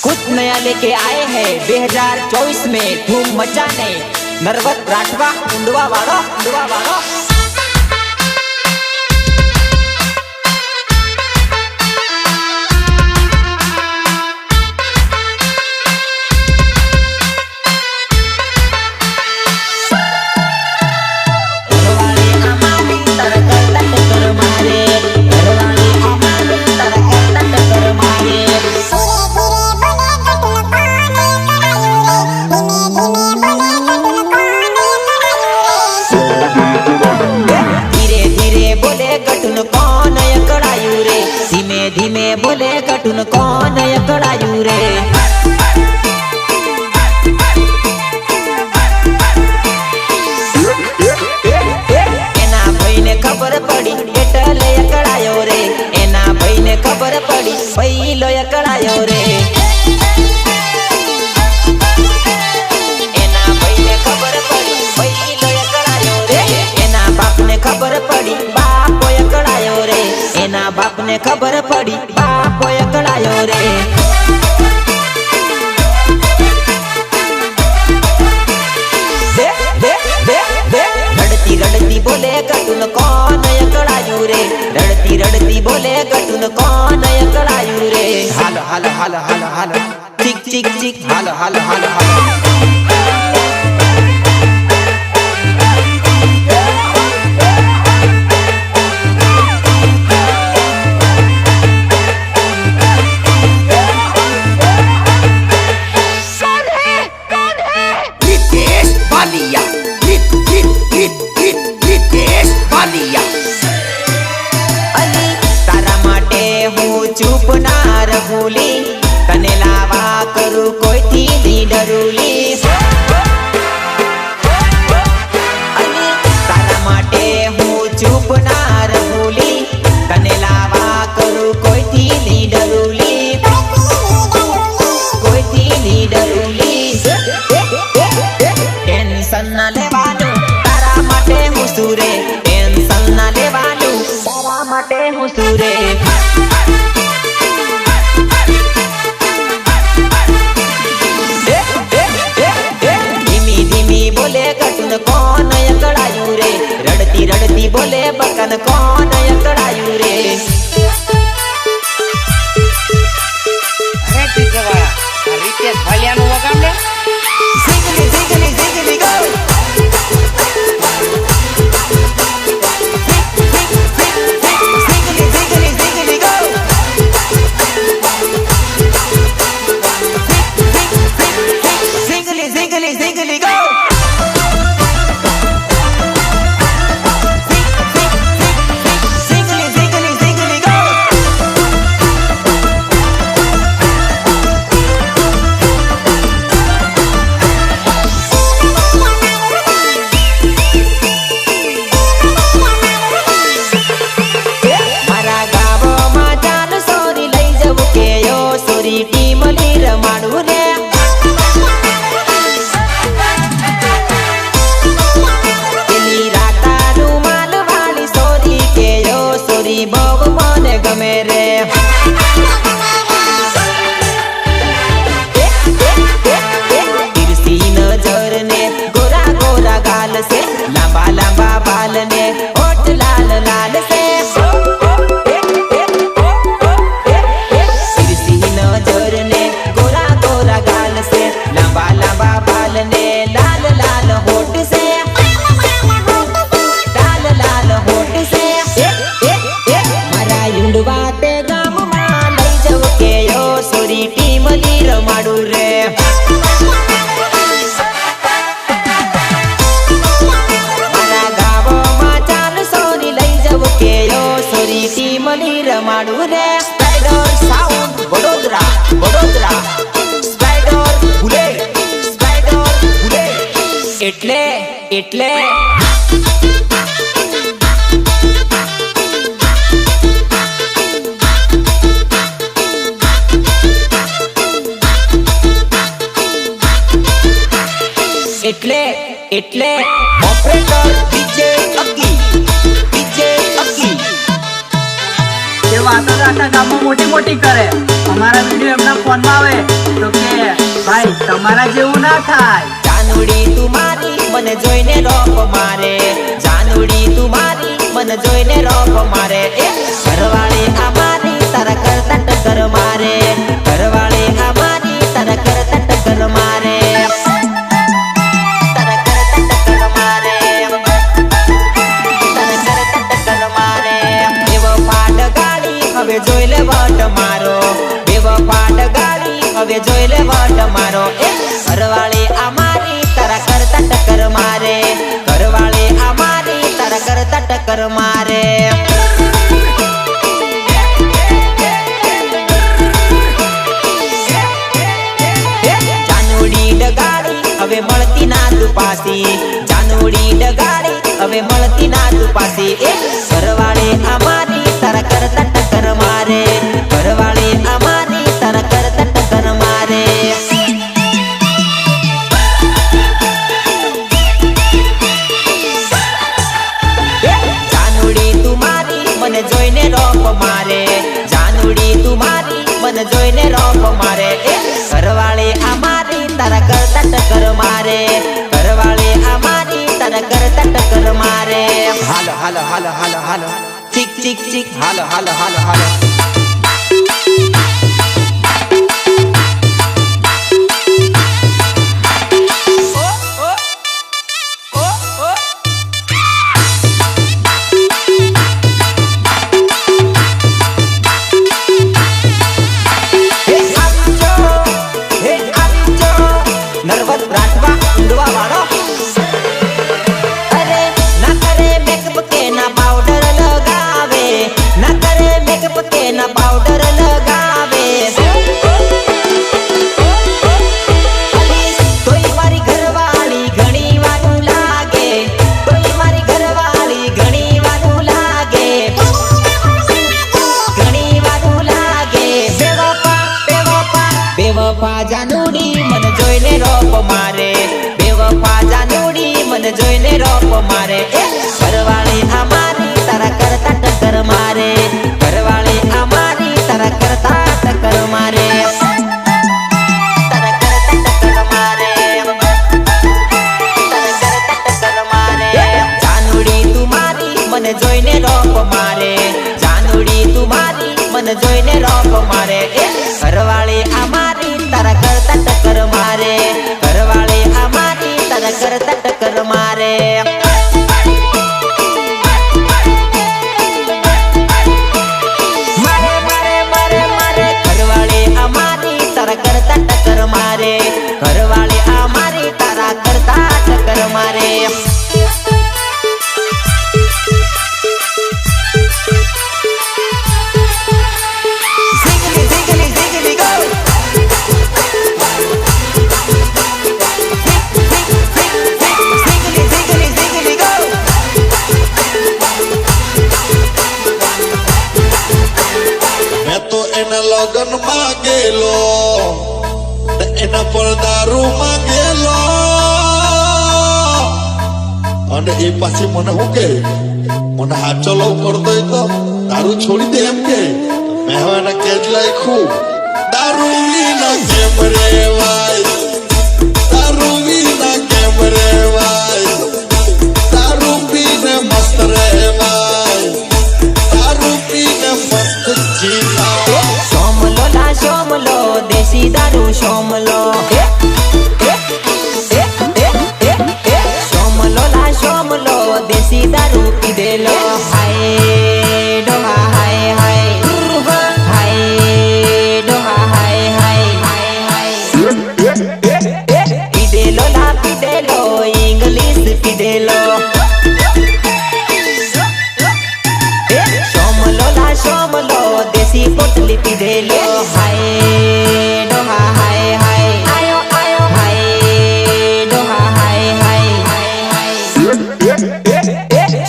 कुछ नया लेके आए हैं 2024 में धूम मचाने नरवत राठवा उंडवा वाड़ो धीमे बोले कटुन कौन अकड़ायू रे एना भाई ने खबर पड़ी एटल अकड़ायो रे एना भाई ने खबर पड़ी पहलो अकड़ायो रे एना भाई ने खबर पड़ी पहलो अकड़ायो रे एना बाप ने खबर पड़ी बाप अकड़ायो रे एना बाप ने खबर पड़ी बाप अकड़ायो रे रड़ती रड़ती बोले कटुन कौन अकड़ायू रे रड़ती रड़ती बोले कटुन कौन अकड़ायू रे हाल हाल हाल हाल हाल चिक चिक चिक हाल हाल हाल हाल चुप ना रघुली तने लावा करू कोई थी नी डरूली तारा माटे हूँ चुप ना रघुली तने लावा करू कोई थी नी डरूली कोई थी नी डरूली टेंशन ना लेवानू तारा माटे हूँ सूरे टेंशन ना लेवानू तारा माटे हूँ सूरे बोले कटुन कौन अकड़ायू रे रड़ती रड़ती बोले बकन कौन अकड़ायू रे अरे टीचरवाड़ा रितेश भालियानु वगाड़े जिंगली जिंगली जिंगली गो जिंगली जिंगली जिंगली गो जिंगली जिंगली जिंगली गो से लंबा लंबा बाल ने होठ लाल लाल से तिरछी नजर ने गोरा गोरा गाल से लंबा लंबा बाल ने लाल लाल होठ से लाल लाल होठ से मारा युंडवा ते गाम में लई जाव के यो सोरी टीम लीर माडू रे रमाडू रे spider sound Vadodara Vadodara spider bullet એટલે એટલે એટલે એટલે ઓપરેટર ડીજે અકી वाता गाम में मोटी मोटी करे हमारा वीडियो एमना ફોનમાં આવે તો કે ભાઈ તમારા જેવું ના થાય. જાનુડી તું મારી મને જોઈને રોપ મારે, જાનુડી તું મારી મને જોઈને રોપ મારે. એ ઘરવાળી આ મારી તારા કરતા ટક્કર મારે, ઘરવાળી આ મારી તારા કરતા ટક્કર મારે, તારા કરતા ટક્કર મારે, તારા કરતા ટક્કર મારે. એવો ફાટ ગાડી હવે જોઈ લે વટ મારો, એવો ફાટ ગાડી હવે જોઈ લે વટ મારો. એ ઘરવાળી આ મારી તારા કરતા ટક્કર મારે, ઘરવાળી આ મારી તારા કરતા ટક્કર મારે. જાનુડી ડગાડી હવે મળતી ના તું પાસી, જાનુડી ડગાડી હવે મળતી ના તું પાસી. એ ઘરવાળી આ મારી તારા કરતા ટક્કર મારે, ઘરવાળી આ મારી તારા કરતા ટક્કર મારે. જાનુડી તું મારી મને જોઈને રોપ મારે, જાનુડી તું મારી મને જોઈને રોપ મારે. એ ઘરવાળી આ મારી તારા કરતા ટક્કર મારે, ઘરવાળી આ મારી તારા કરતા ટક્કર મારે. હાલો હાલો હાલો હાલો હાલો ચીક ચીક ચીક હાલો હાલો હાલો હાલો. પાવડર લગાવે તોય મારી ઘરવાળી ઘણી વારું લાગે, તોય મારી ઘરવાળી ઘણી વારું લાગે, ઘણી વારું લાગે. બેવફા બેવફા બેવફા જાનુડી મને જોઈને રોપ મારે, બેવફા જાનુડી મને જોઈને રોપ મારે. એ ઘરવાળી આ મારી તારા કરતા ટક્કર મારે, ઘરવાળી આ મારી તારા કરતા ટક્કર મારે, તારા કરતા ટક્કર મારે, તારા કરતા ટક્કર મારે. જાનુડી તું મારી મને જોઈને રોપ મારે, જાનુડી તું મારી મને જોઈને રોપ મારે. એ ઘરવાળી આ મારી તારા કરતા ટક્કર મારે, ઘરવાળી આ મારી તારા કરતા ટક્કર મારે. કરતા ટક્કર મારે, ઘરવાળી આ મારી તારા કરતા ટક્કર મારે. ઝીગલી ઝીગલી ઝીગલી ગો, ઝીગલી ઝીગલી ઝીગલી ગો. મેં તો એના લગન માં ગયેલો, એના પર દારૂ માંગેલો, અને એ પાછી મને શું કે મને હાચો લવ કરતો તો દારૂ છોડી દે એમ કે. મેં હવે એને કેજ લખ્યું, દારૂ વિના કેમ રેવાય, દારૂ વિના કેમ રેવાય, દારૂ પીને મસ્ત રેવાય, દારૂ પીને મસ્ત જીવાય. સોમલો લા સોમલો દેશી દારૂ સોમલો, સોમલો લા સોમલો દેશી દારૂ પીધેલો. હાય ડોહા હાય હાય, હાય ડોહા હાય હાય હાય. પીધેલો લા પીધેલો ઇંગ્લિશ પીધેલો, સોમલો લા સોમલો દેશી પોટલી પીધેલો. હાય ડોહા હાય હાય, આયો આયો હાય ડોહા હાય હાય હાય.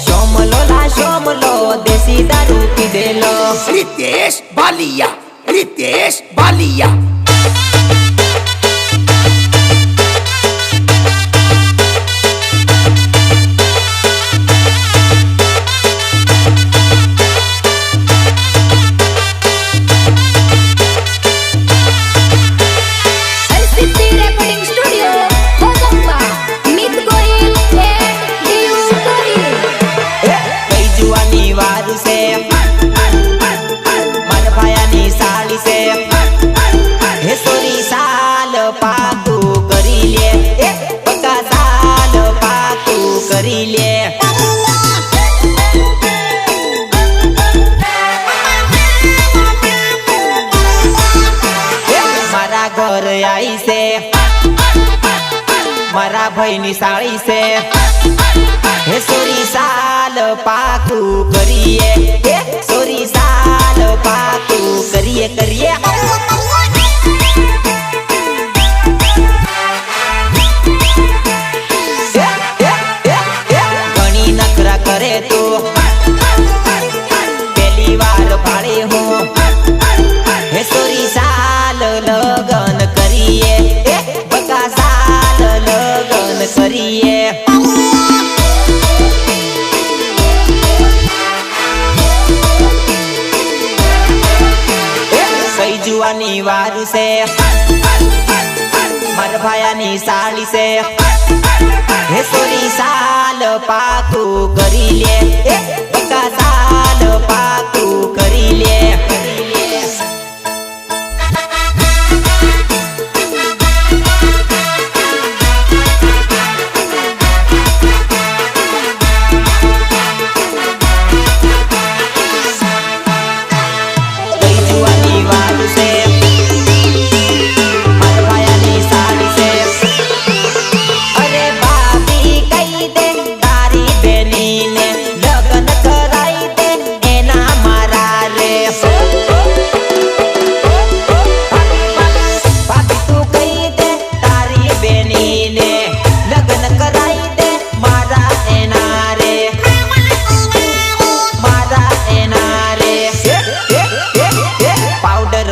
સોમલો લા સોમલો દેશી દારૂ પીધેલો. रितेश बालिया, रितेश बालिया. મારા ઘર આવી છે મારા ભાઈની સાળી છે હે સોરી સાલ પાકું કરીએ હે સોરી સાલ પાકું કરીએ કરીએ ઘણી નખરા કરે તો પહેલી વાર ભાડે હું હે સોરી સાલ લગન કરીએ હે બકા સાલ લગન કરીએ કઈ જુવાની વારું છે મારા ભાયાની સાળી છે હે સોરી સાલ પાકું કરી લે હે બકા સાલ પાકું કરી લે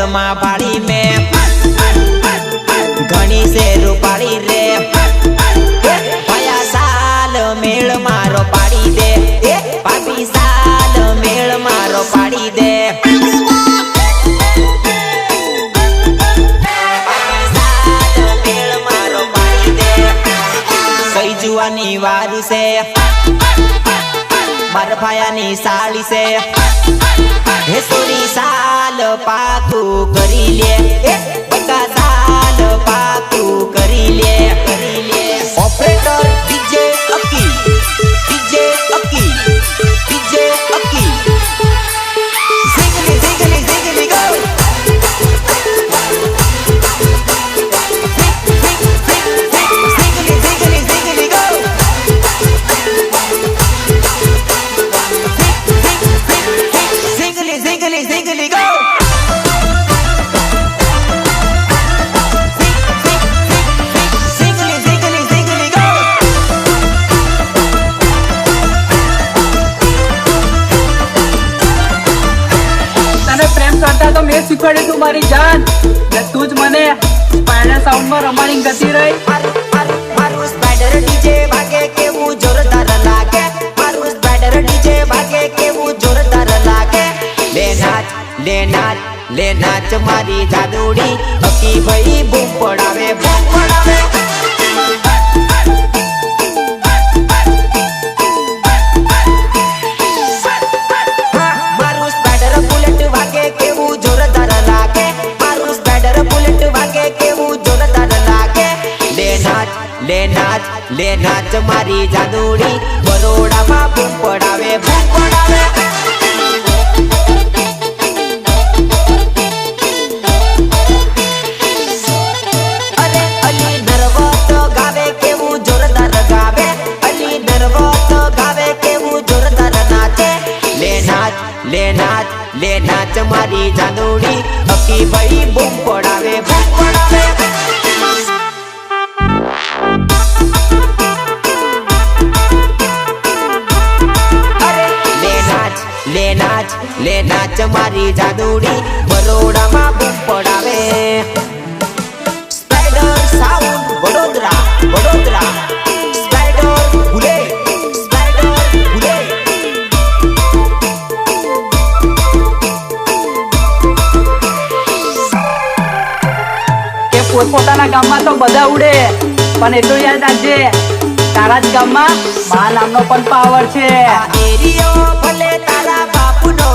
માં પાડી મેં ઘણી છે રૂપાળી રે ભયા સાલ મેળ મારો પાડી દે પાપી સાલ મેળ મારો પાડી દે કઈ જુવાની વારું છે મારા ભાયાની સાળી છે હે સોરી સાલ પાકું કરી લે હે બકા સાલ પાકું કરી લે operator DJ Aki DJ Aki DJ Aki zingly zingly zingly go zingly zingly zingly go Zingly, zingly, zingly, go! Zingly, zingly, zingly, go! તને પ્રેમ કરતા તો મેં શીખવાડ્યું તું મારી જાન ને તું જ મને સ્પાઈડર સાઉન્ડમાં રમાડી ગતી રહી મારું સ્પાઈડર ડીજે વાગે કેવું જોરદાર લાગે મારું સ્પાઈડર ડીજે વાગે કેવું જોરદાર લાગે લે નાચ લે નાચ મારી જાદુડી અકી ભાઈ બૂમ પડાવે મારું સ્પાઈડર બુલેટ વાગે કેવું જોરદાર લાગે મારું સ્પાઈડર બુલેટ વાગે કેવું જોરદાર લાગે લે નાચ મારી જાદુડી બરોડામાં બૂમ પડાવે લે નાચ મારી જાદુડી અકી ભાઈ બૂમ પડાવે અરે લે નાચ મારી જાદુડી બરોડામાં બૂમ પડાવે સ્પાઈડર સાઉન્ડ વડોદરા સ્પાઈડર ભૂલે પોતાના ગામમાં તો બધા ઉડે પણ એટલું યાદ રાખજે તારા જ ગામમાં મા નામનો પણ પાવર છે આ એરિયો ભલે તારા બાપુનો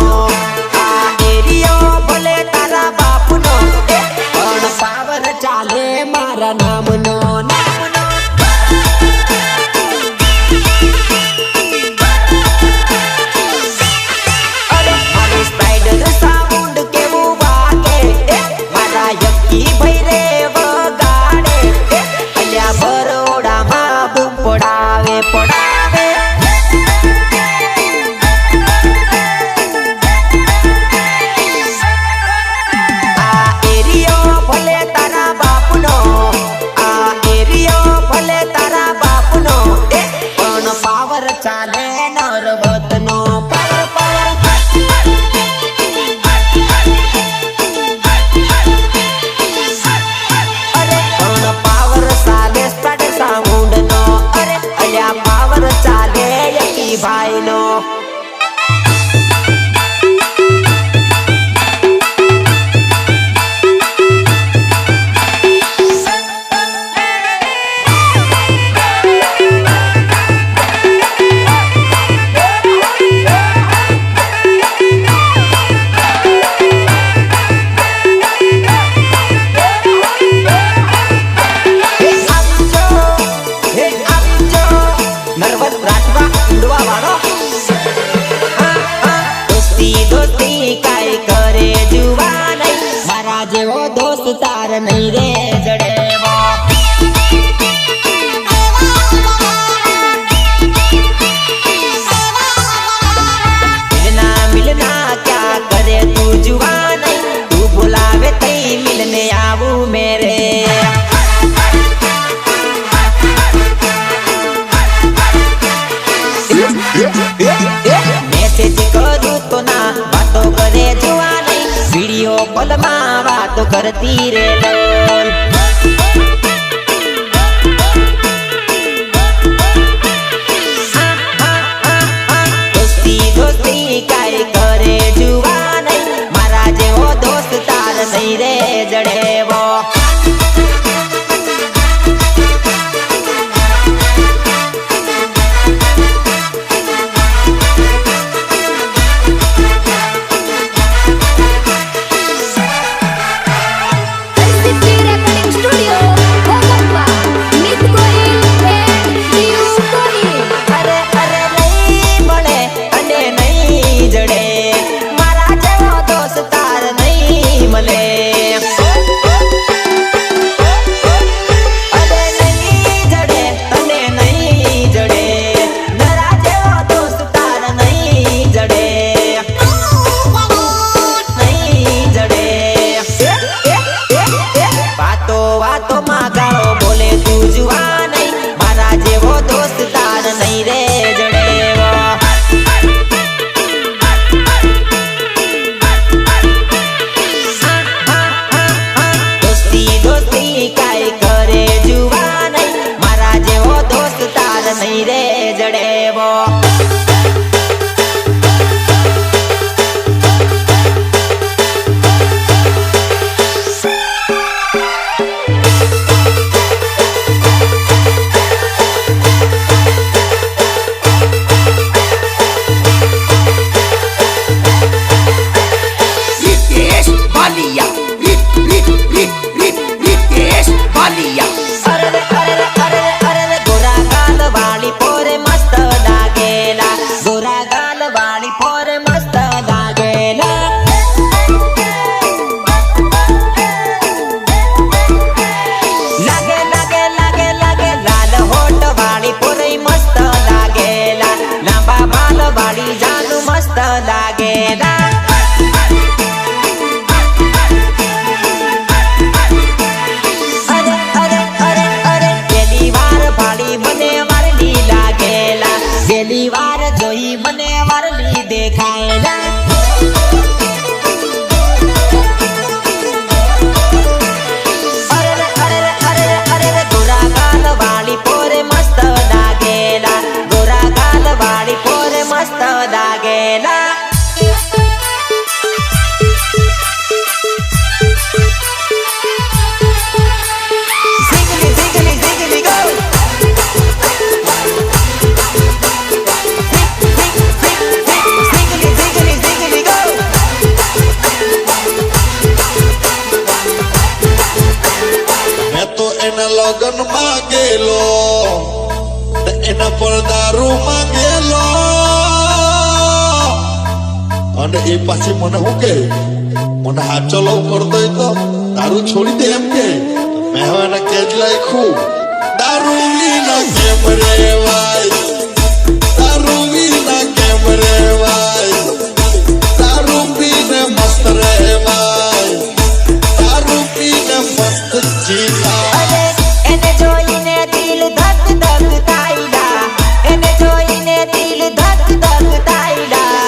આ એરિયો ભલે તારા બાપુનો પણ પાવર ચાલે મારા નામનો અરે મારી સ્પાઈડર સાઉન્ડ કેવું વાગે મારા યક્કી ભાઈ રે દોસ્ત તાર નહીં રે જડેવો मिलना क्या करे तू जुआन तू बुलावे तई मिलने आवू मेरे मैसेज करूँ तो ना बातों करे जुआन वीडियो कॉल में बातों करती रे लोल काय करे जुवान मारा जेवो दोस्त तार नहीं रे जड़ेवो नहीं रे जड़ेवो रितेश बालिया रितेश बालिया गोरा गाल वाली पोरे मस्त लागेला लागे लागे लागे लागे लाल होठ वाली पोरे मस्त लागेला लांबा बाल वाली जानू मस्त लागेला अरे अरे अरे अरे गेली वार भाड़ी मने मारली लागेला गेली वार जोई मने वारली देखायला अरे अरे अरे अरे गोरा गाल वाली पोरे मस्त लागेला गोरा गाल वाली पोरे मस्त लागेला Ziggly, ziggly, ziggly, go! લગન માંગેલો ને એના પર દારૂ માંગેલો અને એ પાછી મને હું કે મને હાચો લવ કરતો હોય તો દારૂ છોડી દે એમ કે મેં હવે એને કેજ લાખ્યું દારૂ વિના કેમ રેવાય દારૂ વિના કેમ રેવાય દારૂ પીને મસ્ત રહેવાય દારૂ પીને મસ્ત જીવાય એને જોઈને દિલ ધક ધક થાયલા એને જોઈને દિલ ધક ધક થાયલા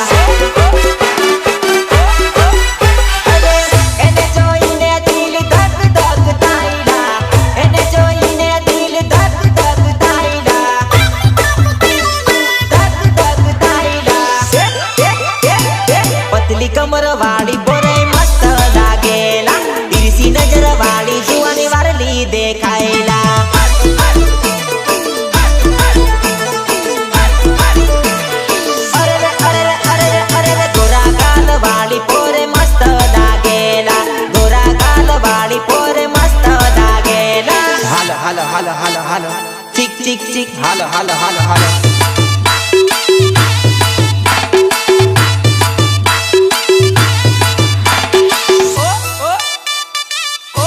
એને જોઈને દિલ ધક ધક થાયલા એને જોઈને દિલ ધક ધક થાયલા ધક ધક થાયલા પતલી કમર વાળી બોરે મસ્ત લાગેલા તીરસી નજર વાળી જુવાની Warli દેખાયેલા Halo, halo, halo, halo. Chick, chick, chick. Halo, halo, halo, halo. Oh, oh,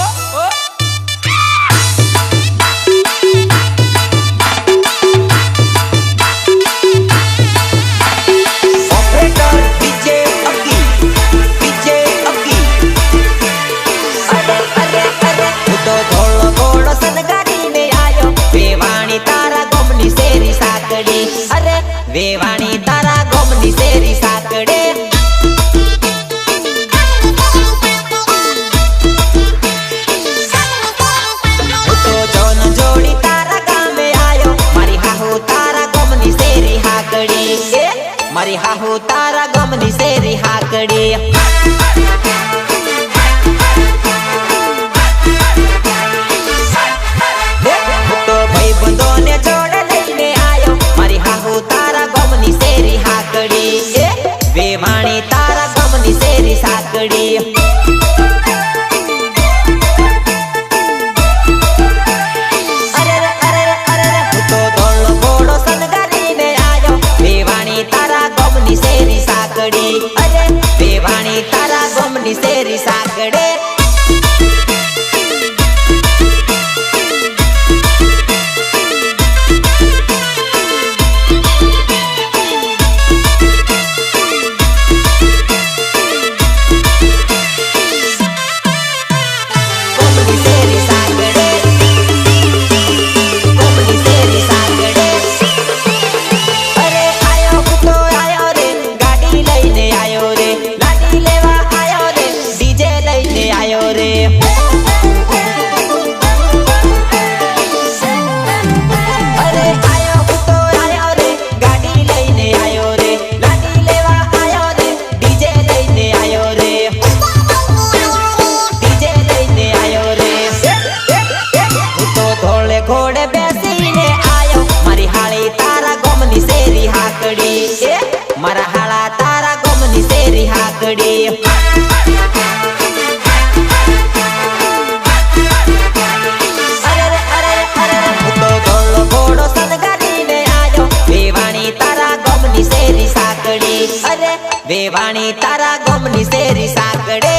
વેવાણી તારા ગોમની શેરી સાંકળે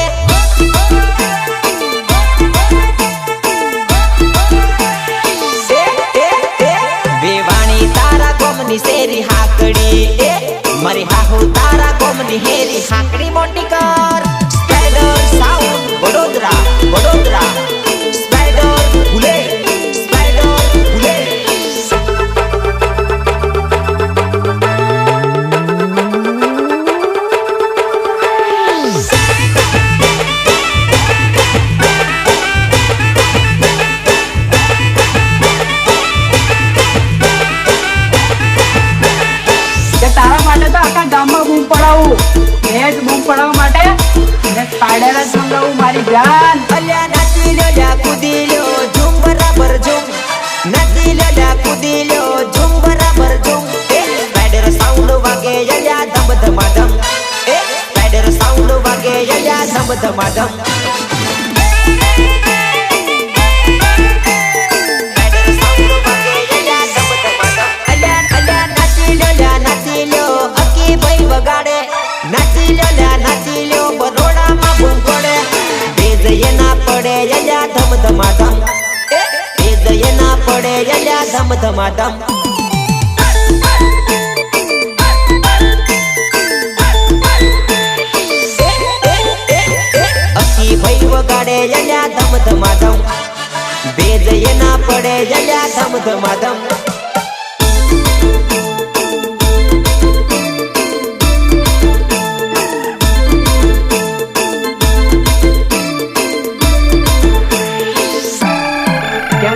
વેવાણી તારા ગોમની શેરી હાકડી મારી હાહુ તારા ગોમની હેરી હાકડી મોટી કર spider sound Vadodara Vadodara spider ભૂલે સ્પાઈડર ભૂલે તારા માટે તો આખા ગામમાં બૂમ પડાવું એ જ બૂમ પડાવવા માટે ને સ્પાઈડર જ મંગાવું મારી જાન અલ્યા નાચી લ્યો લ્યા કૂદી લ્યો ઝૂમ બરાબર ઝૂમ નાચી લ્યો લ્યા કૂદી લ્યો ઝૂમ બરાબર ઝૂમ સ્પાઈડર સાઉન્ડ વાગે અલ્યા ધમ ધમાધમ સ્પાઈડર સાઉન્ડ વાગે અલ્યા ધમ ધમાધમ નાચી લ્યો લ્યા નાચી લ્યો બરોડામાં બૂમ પડે બેજયે ના પડે યલ્યા ધમ ધમાધમ બેજયે ના પડે યલ્યા ધમ ધમાધમ અકી ભાઈ વગાડે યલ્યા ધમ ધમાધમ બેજયે ના પડે યલ્યા ધમ ધમાધમ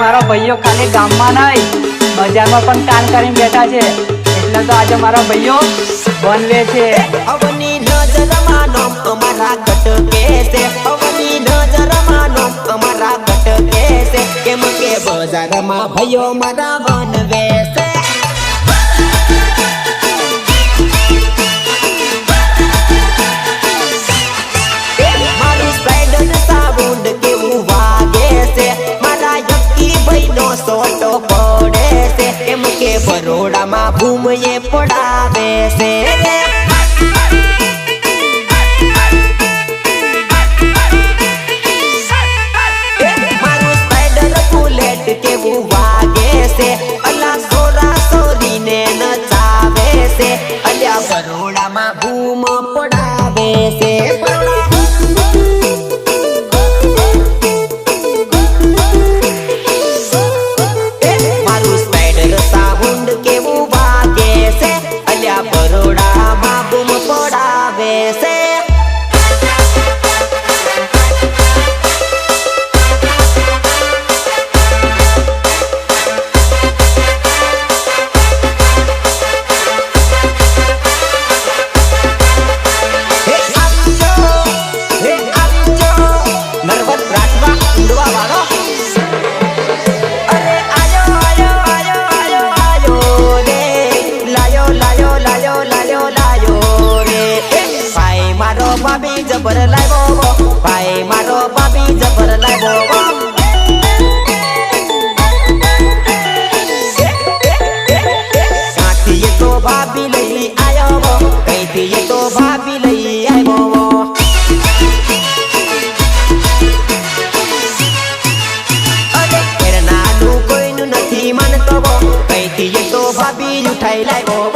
મારા ભાઈઓ ખાલી ગામમાં નહીં બજારમાં પણ કામ કરીને બેઠા છે એટલે તો આજે મારા ભાઈઓ બનવે છે અવની નજરમાં નોમ અમારા ગટકે છે અવની નજરમાં નોમ અમારા ગટકે છે કેમ કે બજારમાં ભાઈઓ મારા બનવે છે મારું સ્પાઈડર સાઉન્ડ કેવું વાગે છે ભાઈનો સોટો પડે છે એમ કે બરોડામાં બૂમ એ પડાવે છે મારું સ્પાઈડર બુલેટ કેવું વાગે છે અલા સોરા સોરીને નચાવે છે અલ્યા બરોડામાં બૂમ પડાવે છે બરોડામાં બૂમ પડાવે છે નર્વસ રાઠવા ઊંડવા વાળો અરે આયો આયો આયો આયો આયો રે લાયો લાયો લાયો લાયો લાયો રે ભાઈ મારો ભાભી જબર લાવ્યો ભાઈ મારો ભાભી જબર લાવ્યો સાથી તો ભાભી લઈ આયો કઈથી તો ભાભી લઈ આવ્યો કોઈનું નથી માનતો કઈથી તો ભાભી ઉઠાઈ લાવ્યો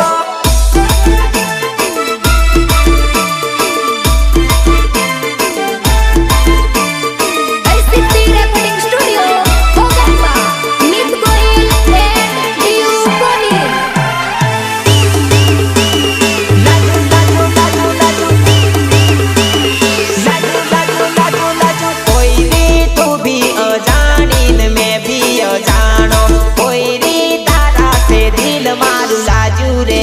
મારું લાજુ રે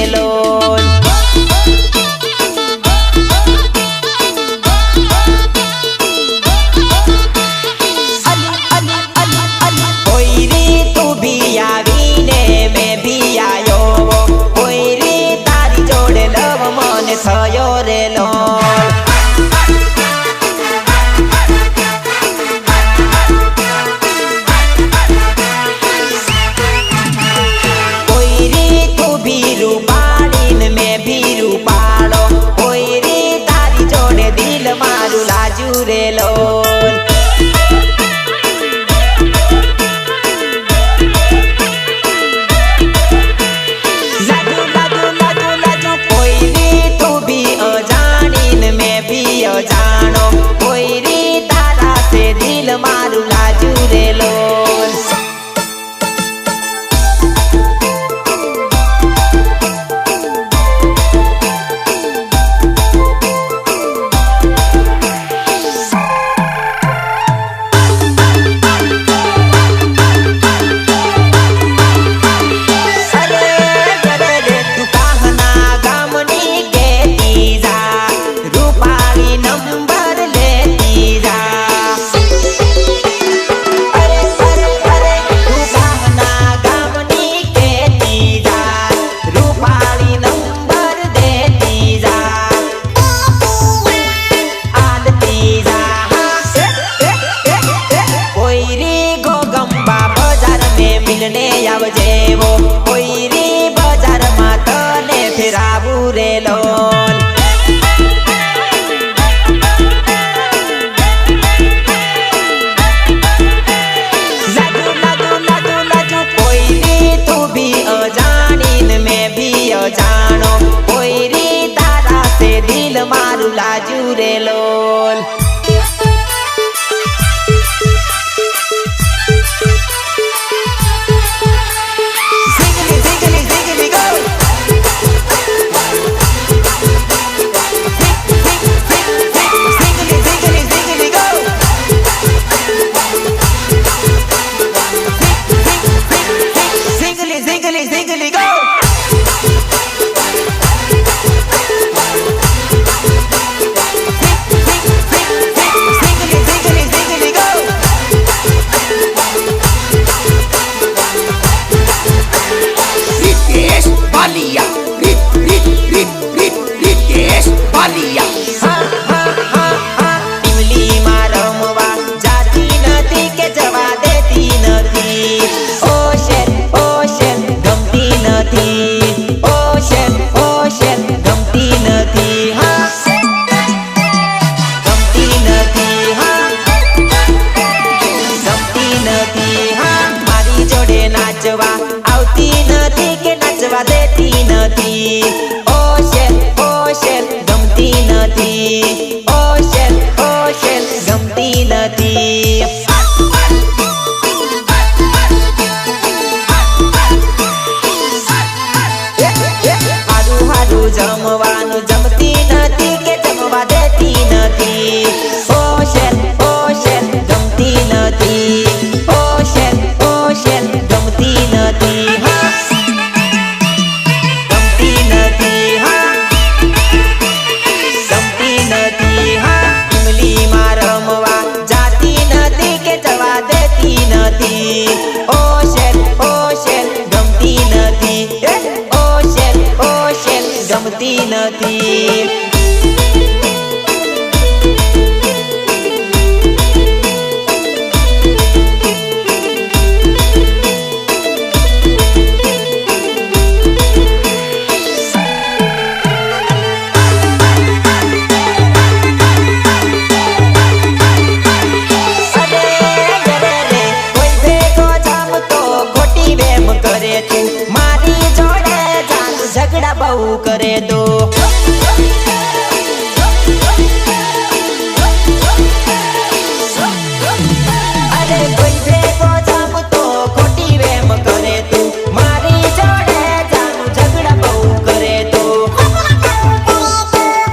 નથી. હા મારી જોડે નાચવા આવતી નથી કે નાચવા દેતી નથી. ઓ શેલ ગમતી નથી. ઓ શેલ ગમતી નથી. હારું જમવાનું જમતી નથી કે જમવા દેતી નથી. ઓ શેલ ગમતી નથી. ઓ શેલ ગમતી નથી. હા ગમતી નથી. હા ગમતી નથી. હા ઇમલીમાં રમવા જાતી નથી કે જવા દેતી નથી. ઓ શેલ ગમતી નથી. ઓ શેલ ગમતી નથી. ઝઘડા બહુ કરે તો અરે કોઈ ભેગો જમતો ખોટી વેમ કરે તું. મારી જોડે જાનું ઝઘડા બહુ કરે તો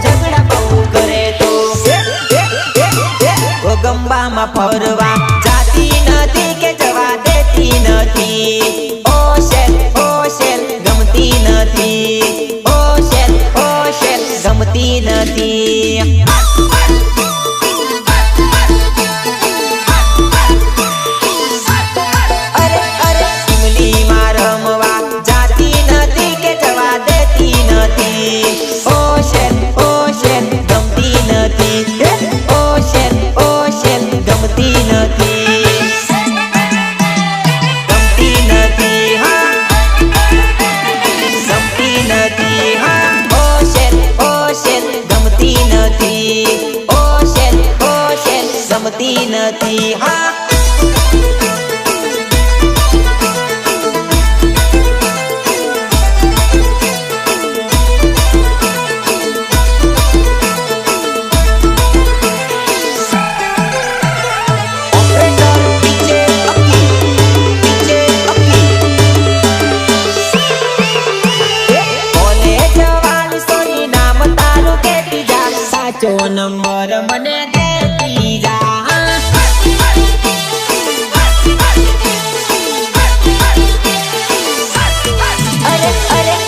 ઝઘડા બહુ કરે તો. ગોગંબામાં ફરવા જાતી નથી કે જવા દેતી નથી. ઓ શેલ ગમતી નથી. ઓ શેલ ગમતી નથી. અરે ઇમલીમાં રમવા જાતી નથી કે જવા દેતી નથી. ઓ શેલ ગમતી નથી. ઓ શેલ ગમતી નથી. ગમતી નથી. હા ગમતી નથી. હા ઓ શેલ ગમતી નથી. ઓ શેલ ગમતી નથી. હા સાચો નંબર મને દેતી જા. અરે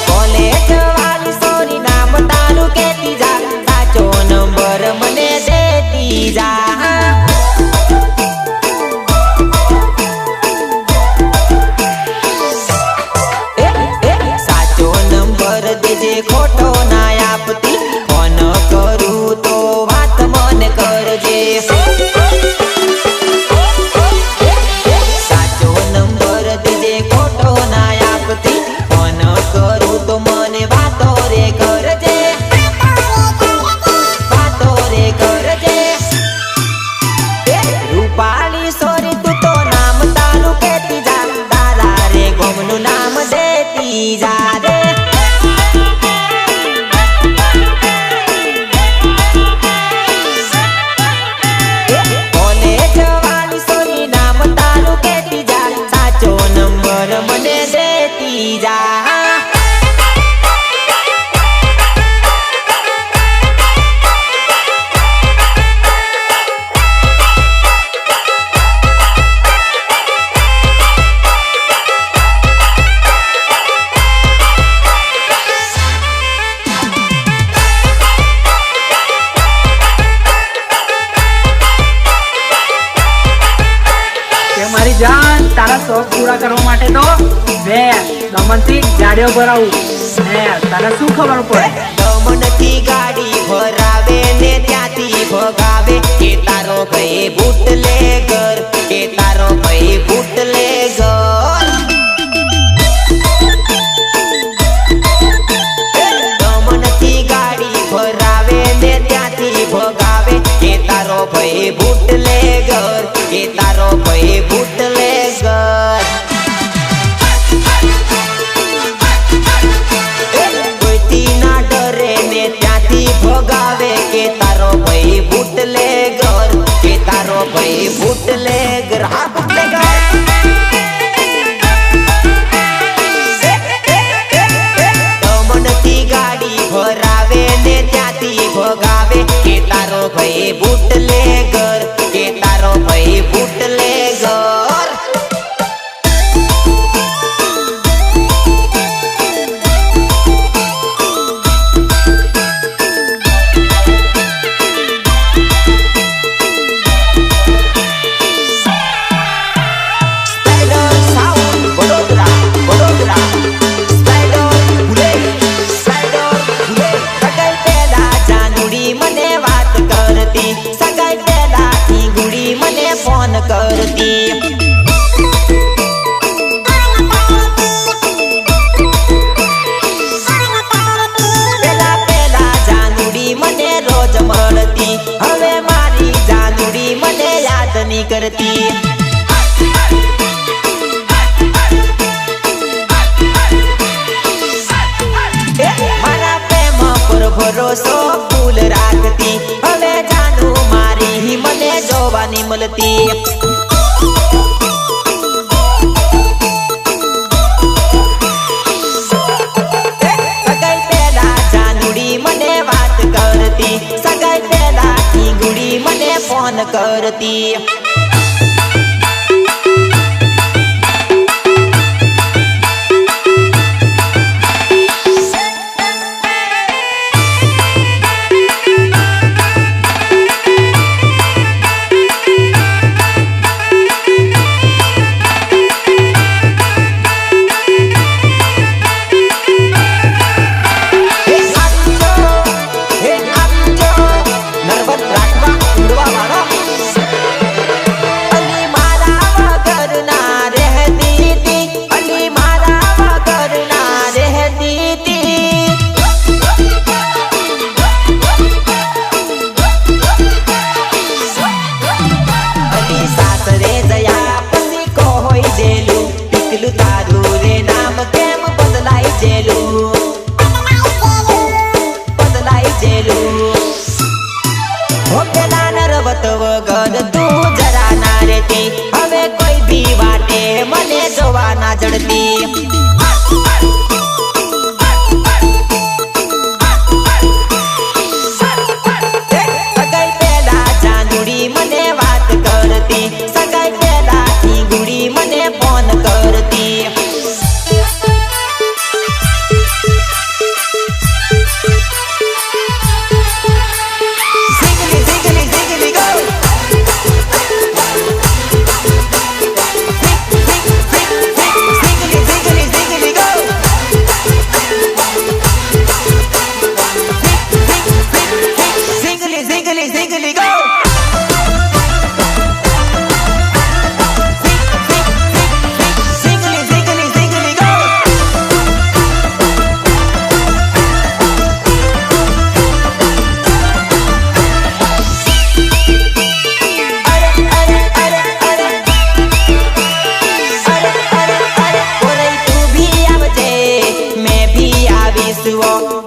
કોલેજ વાળી સોરી નામ તારું કેતી જા. સાચો નંબર મને દેતી જા. સાચો નંબર દેજે ખોટો ના આપતી. ફોન કરું તો વાત મને કરજે. સાચો નંબર દેજે ખોટો ના આપતી. ફોન કરું તો મને વાતો રે કરજે. વાતો રે કરજે. રૂપાળી સોરી તું તો નામ તારું કેતી જા. તારા રે ગોમનું નામ દેતી જા રે. મને દેતી જા. મારી જાન તારા શોખ પૂરા કરવા માટે તો મેં દમનથી ગાડીઓ ભરાવું ને તને શું ખબર પડે. દમનથી ગાડી ભરાવે ને ત્યાંથી ભગાવે. કે તારો ભાઈ બુટલેગર. કે તારો ભાઈ બુટલેગર. દમનથી ગાડી ભરાવે ને ત્યાંથી ભગાવે. કે તારો ભાઈ બુટલેગર. કે તારો ભાઈ બુટલેગર. કરતી સગાઈ પેલા જાનુડી મને વાત કરતી સગાઈ પેલા ઠીંગુડી મને ફોન કરતી વગર તું જરા ના રહેતી હવે કોઈ બી વાટે મને જોવા ના જડતી સગાઈ પેલા જાનુડી મને વાત કરતી સગાઈ પેલા ઠીંગુડી મને ફોન કરતી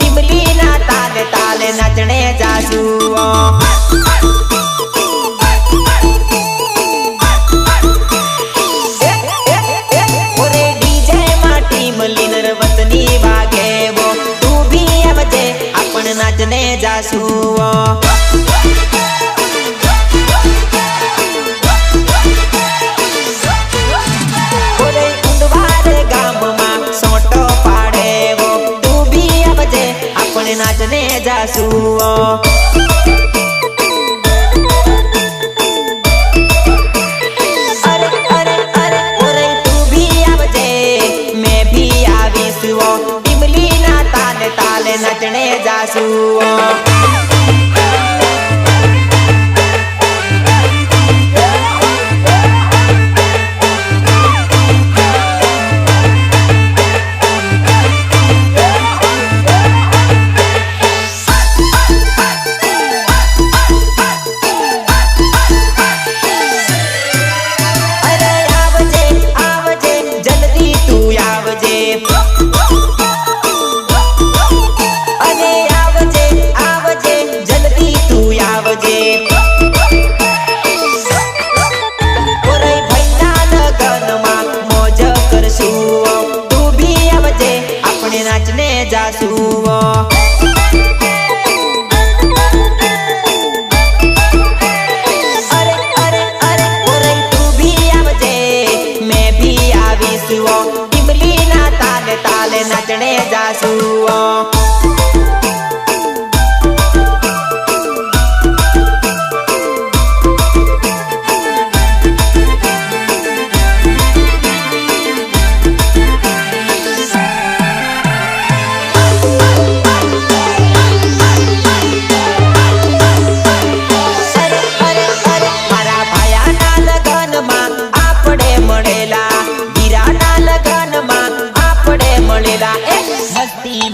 ઇમલી ના તાલે તાલે નચણે જાસુઓ ઓરે ડીજે માં ટીમલી નરવતની વાગે વો તું ભી આવજે આપણ નાચને જાસુઓ ઓરે ઉંડવારે ગામમાં સોટો પાડે વો આપણે નાચને જાસુઓ અરે અરે અરે ઓરે તું ભી આવજે મેં ભી આવીશું ઇમલી ના તાલે તાલે નચણે જાસુઓ નાચને જાસુઓ અરે અરે અરે ઓરે તું ભી આવજે મેં ભી આવીશું ઇમલી ના તાલે તાલે નાચણે જાસુઓ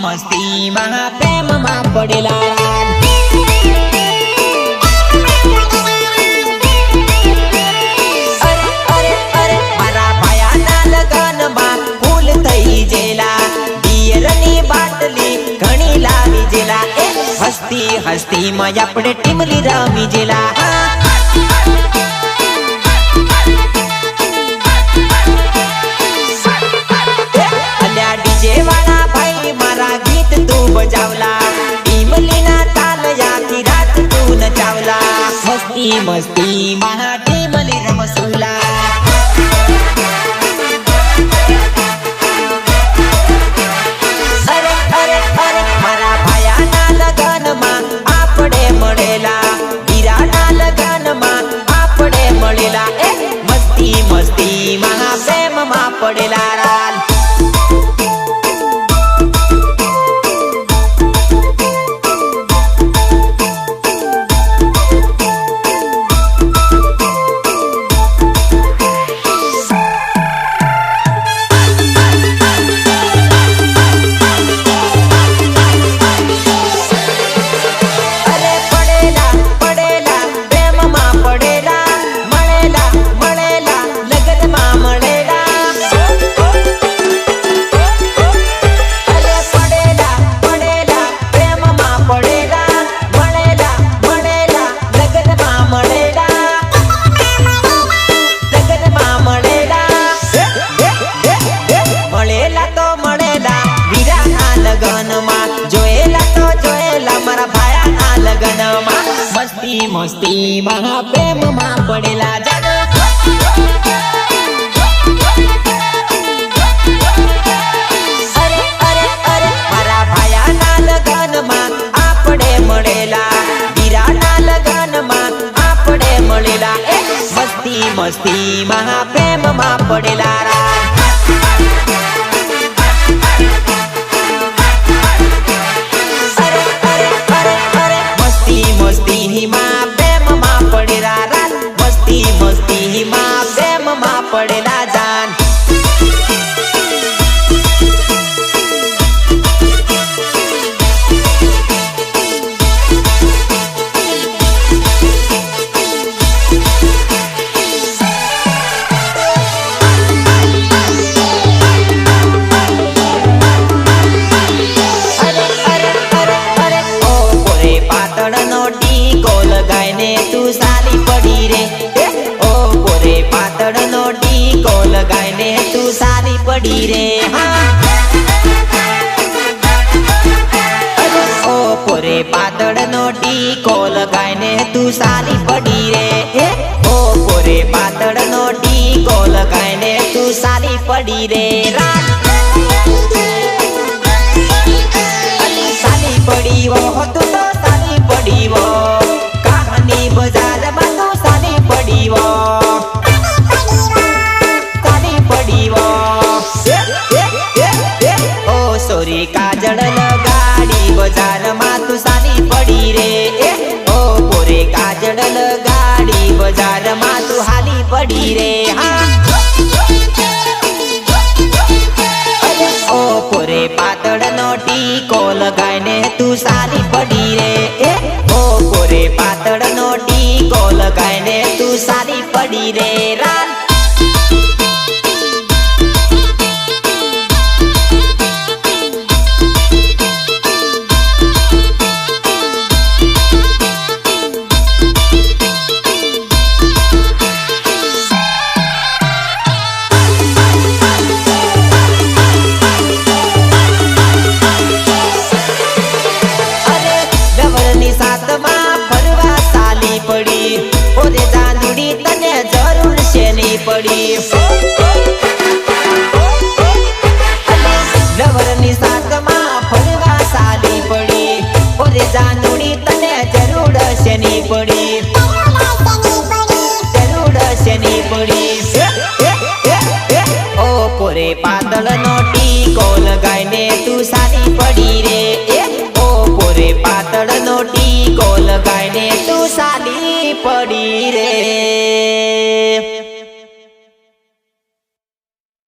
મસ્તીમાં પ્રેમમાં પડેલા અરે અરે અરે મારા ભાયાના લગનમાં ફૂલ થઈ જેલા બિયરની બાટલી ઘણી લાવી જેલા હસતી હસતીમાં આપણે ટીમલી રમી જેલા મસ્તીમાં પ્રેમમાં પડેલા રાલ મસ્તીમાં પ્રેમમાં પડેલા જાન મારા ભાયાના લગનમાં આપણે મળેલા વીરાના લગનમાં આપણે મળેલા મસ્તીમાં પ્રેમમાં પડેલા રાલ મસ્તીમાં પ્રેમમાં પડેલા રાલ મસ્તીમાં પ્રેમમાં પડેલા જાન પડી રે ઓ પોરે પાતળનો ટીકો લગાઈને તું સારી પડી રે ઓ પોરે પાતળનો ટીકો લગાઈને તું સારી પડી રે સારી પડી વો તું તો સારી પડી વો કહાની બજારમાં તું સારી પડી વો સોરી કાજળ લગાડી બજારમાં તું સારી પડી રે ઓ પોરે કાજળ લગાડી બજારમાં તું હાલી પડી રે ઓ પોરે પાતળનો ટીકો લગાઈને તું સારી પડી રે ઓ પોરે પાતળનો ટીકો લગાઈને તું સારી પડી રે રાલ પડી લવરની સાથમાં ફરવા સાલી પડી ઓરે જાનુડી તને જરૂર શેની પડી જરૂર શેની પડી ઓ પોરે પાતળનો ટીકો લગાઈને તું સારી પડી રે ઓ પોરે પાતળનો ટીકો લગાઈને તું સારી પડી રે